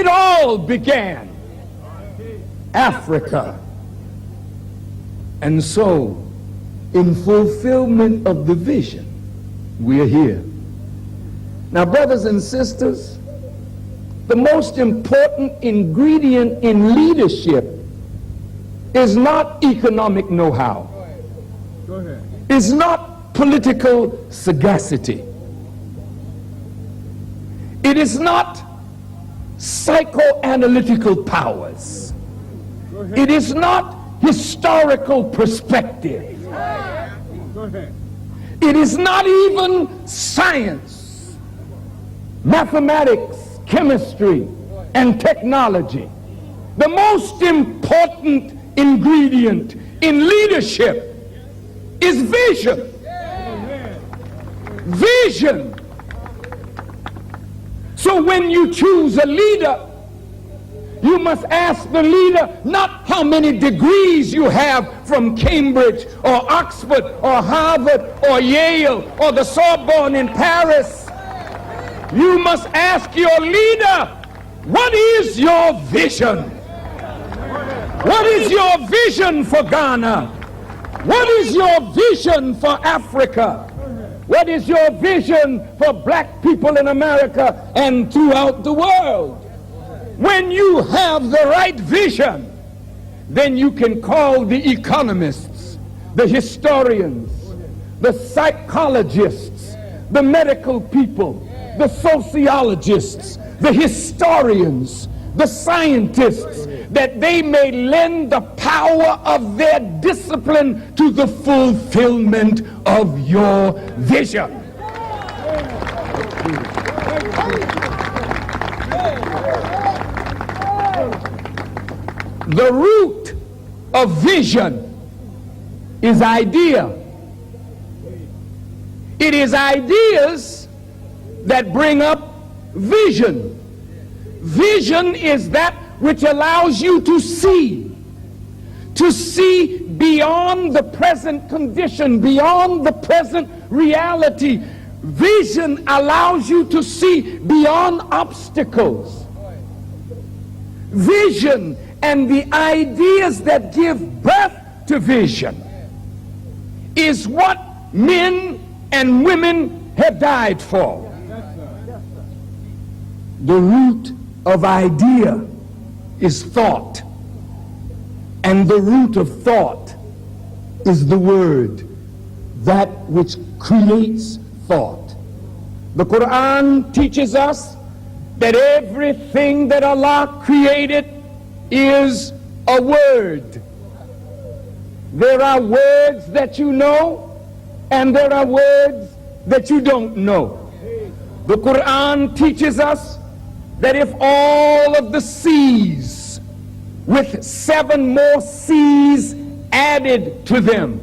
it all began. Africa. And so, in fulfillment of the vision, we're here. Now, brothers and sisters, the most important ingredient in leadership is not economic know-how. It's not political sagacity. It is not psychoanalytical powers. It is not historical perspective. It is not even science, mathematics, chemistry, and technology. The most important ingredient in leadership is vision. Vision. So when you choose a leader, you must ask the leader not how many degrees you have from Cambridge or Oxford or Harvard or Yale or the Sorbonne in Paris. You must ask your leader, what is your vision? What is your vision for Ghana? What is your vision for Africa? What is your vision for black people in America and throughout the world? When you have the right vision, then you can call the economists, the historians, the psychologists, the medical people, the sociologists, the historians, the scientists, that they may lend the power of their discipline to the fulfillment of your vision. The root of vision is idea. It is ideas that bring up vision. Vision is that which allows you to see beyond the present condition, beyond the present reality. Vision allows you to see beyond obstacles. Vision and the ideas that give birth to vision is what men and women have died for. The root of idea is thought, and the root of thought is the word, that which creates thought. The Quran teaches us that everything that Allah created is a word. There are words that you know, and there are words that you don't know. The Quran teaches us that if all of the seas, with 7 more seas added to them,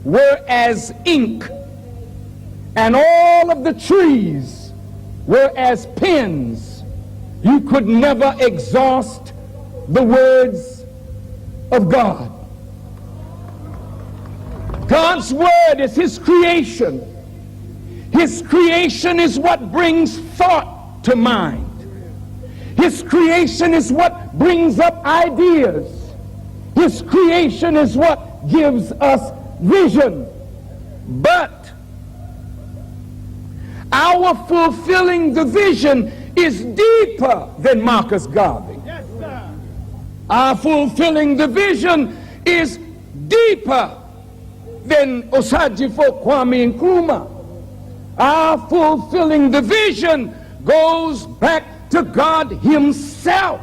were as ink, and all of the trees were as pens, you could never exhaust the words of God. God's word is his creation. His creation is what brings thought to mind. His creation is what brings up ideas. His creation is what gives us vision. But our fulfilling the vision is deeper than Marcus Garvey. Yes, sir. Our fulfilling the vision is deeper than Osagyefo, Kwame Nkrumah. Our fulfilling the vision goes back to God himself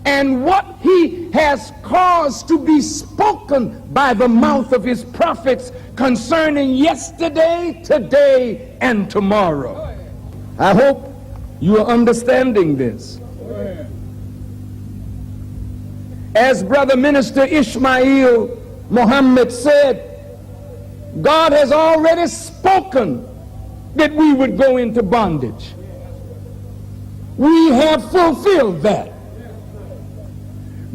and what he has caused to be spoken by the mouth of his prophets concerning yesterday, today, and tomorrow. I hope you are understanding this. As Brother Minister Ishmael Muhammad said, God has already spoken that we would go into bondage. We have fulfilled that.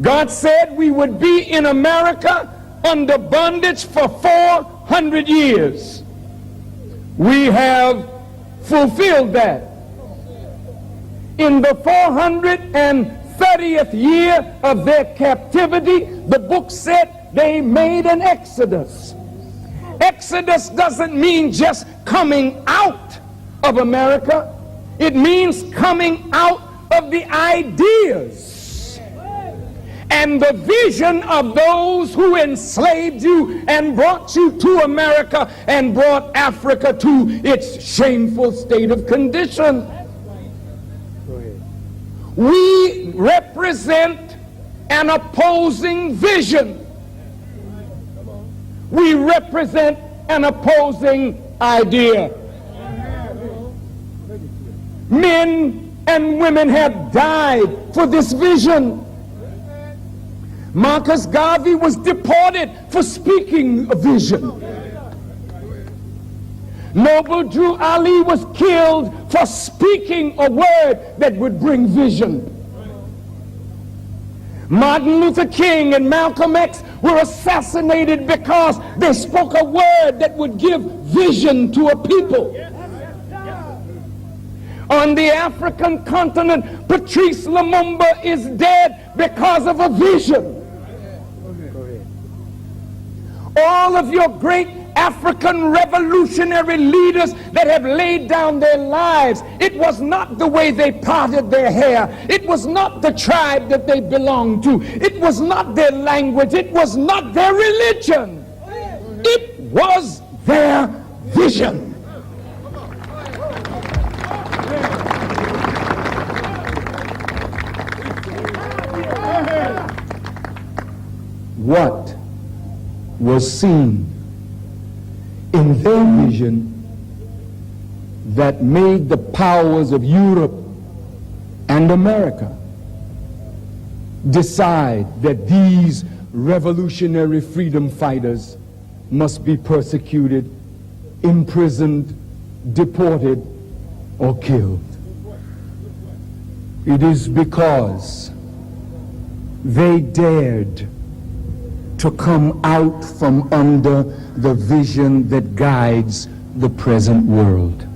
God said we would be in America under bondage for 400 years. We have fulfilled that. in the 430th year of their captivity, the book said they made an exodus. Exodus doesn't mean just coming out of America. It means coming out of the ideas and the vision of those who enslaved you and brought you to America and brought Africa to its shameful state of condition. We represent an opposing vision. We represent an opposing idea. Men and women have died for this vision. Marcus Garvey was deported for speaking a vision. Noble Drew Ali was killed for speaking a word that would bring vision. Martin Luther King and Malcolm X were assassinated because they spoke a word that would give vision to a people. On the African continent, Patrice Lumumba is dead because of a vision. All of your great African revolutionary leaders that have laid down their lives, it was not the way they parted their hair. It was not the tribe that they belonged to. It was not their language. It was not their religion. It was their vision. What was seen in their vision that made the powers of Europe and America decide that these revolutionary freedom fighters must be persecuted, imprisoned, deported, or killed? It is because they dared to come out from under the vision that guides the present world.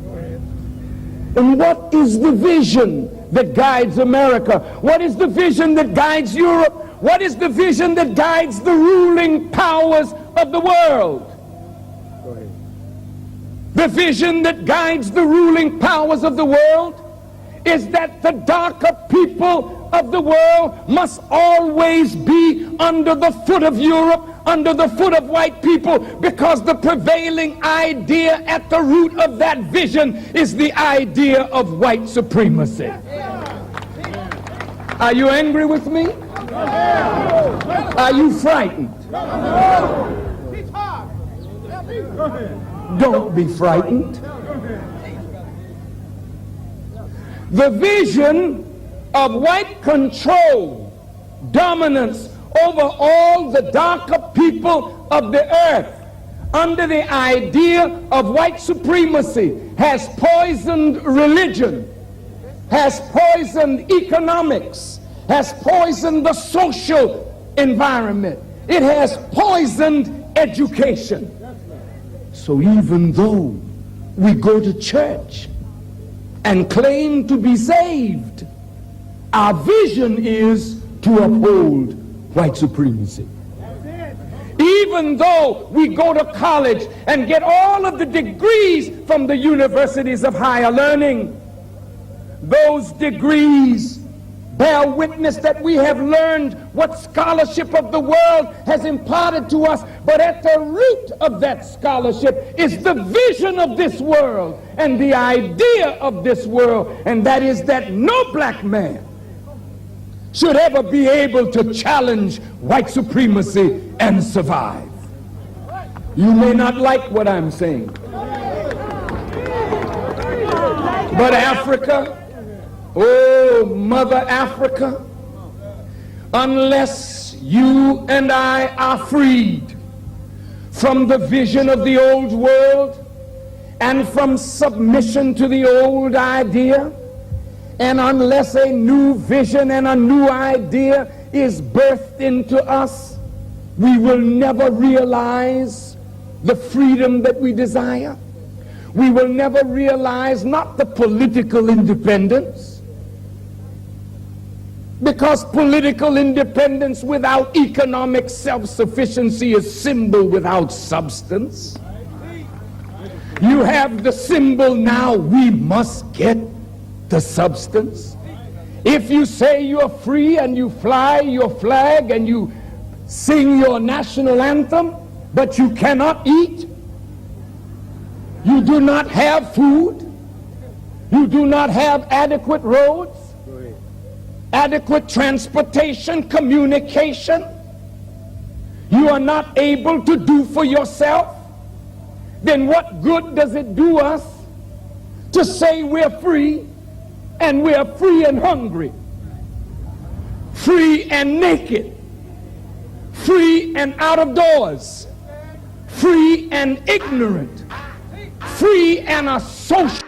And what is the vision that guides America? What is the vision that guides Europe? What is the vision that guides the ruling powers of the world? The vision that guides the ruling powers of the world is that the darker people of the world must always be under the foot of Europe, under the foot of white people, because the prevailing idea at the root of that vision is the idea of white supremacy. Are you angry with me? Are you frightened? Don't be frightened. The vision of white control, dominance over all the darker people of the earth under the idea of white supremacy has poisoned religion, has poisoned economics, has poisoned the social environment. It has poisoned education. So even though we go to church and claim to be saved, our vision is to uphold white supremacy. Even though we go to college and get all of the degrees from the universities of higher learning, those degrees bear witness that we have learned what scholarship of the world has imparted to us, but at the root of that scholarship is the vision of this world and the idea of this world, and that is that no black man should ever be able to challenge white supremacy and survive. You may not like what I'm saying, but Africa, oh, Mother Africa, unless you and I are freed from the vision of the old world and from submission to the old idea, and unless a new vision and a new idea is birthed into us, we will never realize the freedom that we desire. We will never realize not the political independence, Because political independence without economic self-sufficiency is symbol without substance. You have the symbol now, we must get the substance. If you say you're free and you fly your flag and you sing your national anthem, but you cannot eat, you do not have food, you do not have adequate roads, adequate transportation, communication, you are not able to do for yourself, then what good does it do us to say we're free and we're free and hungry, free and naked, free and out of doors, free and ignorant, free and a social